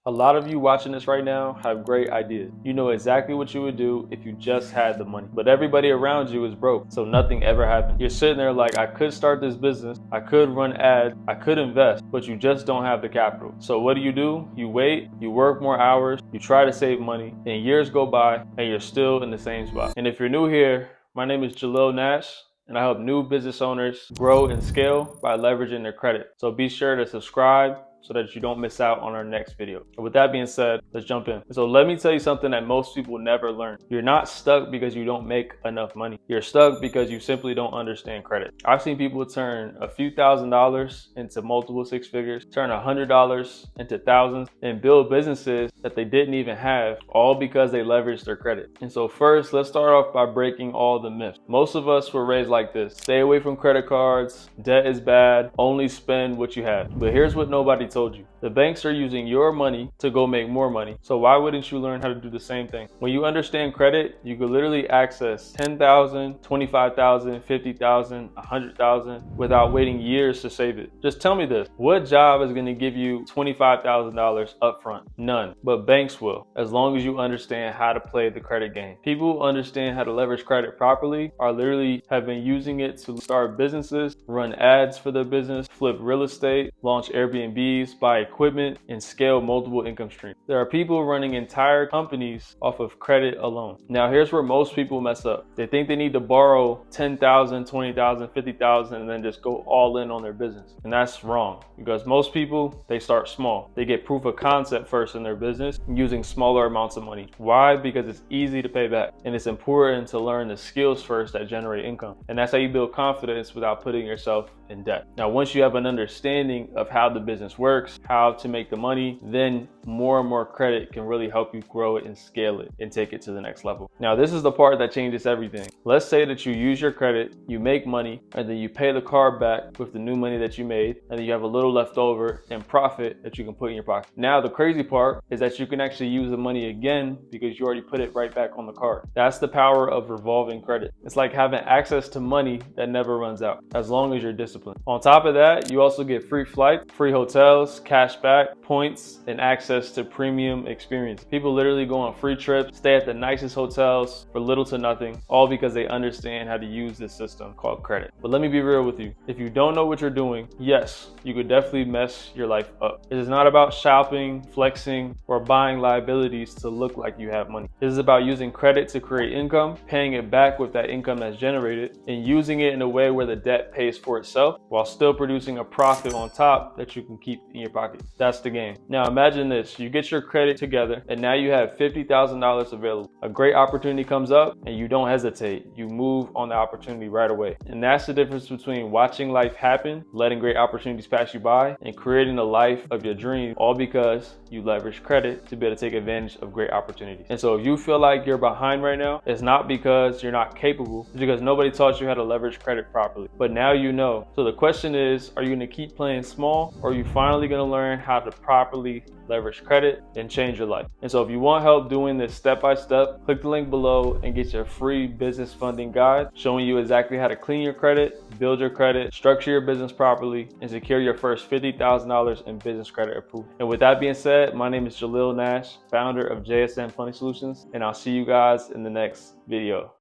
A lot of you watching this right now have great ideas. You know exactly what you would do if you just had the money. But everybody around you is broke, so nothing ever happens. You're sitting there like, I could start this business, I could run ads, I could invest, but you just don't have the capital. So what do? You wait, you work more hours, you try to save money, and years go by, and you're still in the same spot. And if you're new here, my name is Jalil Nash, and I help new business owners grow and scale by leveraging their credit. So be sure to subscribe so that you don't miss out on our next video. And with that being said, let's jump in. So let me tell you something that most people never learn. You're not stuck because you don't make enough money. You're stuck because you simply don't understand credit. I've seen people turn a few $1,000s into multiple six figures, turn $100 into thousands, and build businesses that they didn't even have, all because they leveraged their credit. And so first, let's start off by breaking all the myths. Most of us were raised like this: stay away from credit cards, debt is bad, only spend what you have. But here's what nobody told you. The banks are using your money to go make more money. So why wouldn't you learn how to do the same thing? When you understand credit, you could literally access 10,000, 25,000, 50,000, 100,000 without waiting years to save it. Just tell me this: what job is going to give you $25,000 upfront? None. But banks will, as long as you understand how to play the credit game. People who understand how to leverage credit properly are literally have been using it to start businesses, run ads for their business, flip real estate, launch Airbnbs, buy equipment, and scale multiple income streams. There are people running entire companies off of credit alone. Now, here's where most people mess up. They think they need to borrow 10,000, 20,000, 50,000, and then just go all in on their business. And that's wrong, because most people, they start small. They get proof of concept first in their business using smaller amounts of money. Why? Because it's easy to pay back, and it's important to learn the skills first that generate income. And that's how you build confidence without putting yourself in debt. Now, once you have an understanding of how the business works, how to make the money, then more and more credit can really help you grow it and scale it and take it to the next level. Now, this is the part that changes everything. Let's say that you use your credit, you make money, and then you pay the car back with the new money that you made, and then you have a little left over in profit that you can put in your pocket. Now, the crazy part is that you can actually use the money again because you already put it right back on the card. That's the power of revolving credit. It's like having access to money that never runs out, as long as you're disciplined. On top of that, you also get free flights, free hotels, cash back, points, and access to premium experience. People literally go on free trips, stay at the nicest hotels for little to nothing, all because they understand how to use this system called credit. But let me be real with you. If you don't know what you're doing, yes, you could definitely mess your life up. It is not about shopping, flexing, or buying liabilities to look like you have money. This is about using credit to create income, paying it back with that income that's generated, and using it in a way where the debt pays for itself while still producing a profit on top that you can keep in your pocket. That's the game. Now imagine this: you get your credit together and now you have $50,000 available. A great opportunity comes up and you don't hesitate. You move on the opportunity right away. And that's the difference between watching life happen, letting great opportunities pass you by, and creating the life of your dream, all because you leverage credit to be able to take advantage of great opportunities. And so if you feel like you're behind right now, it's not because you're not capable, it's because nobody taught you how to leverage credit properly. But now you know. So the question is, are you gonna keep playing small, or are you finally gonna learn how to properly leverage credit and change your life? And so if you want help doing this step by step, click the link below and get your free business funding guide showing you exactly how to clean your credit, build your credit, structure your business properly, and secure your first $50,000 in business credit approved. And with that being said, my name is Jalil Nash, founder of JSN Funding Solutions, and I'll see you guys in the next video.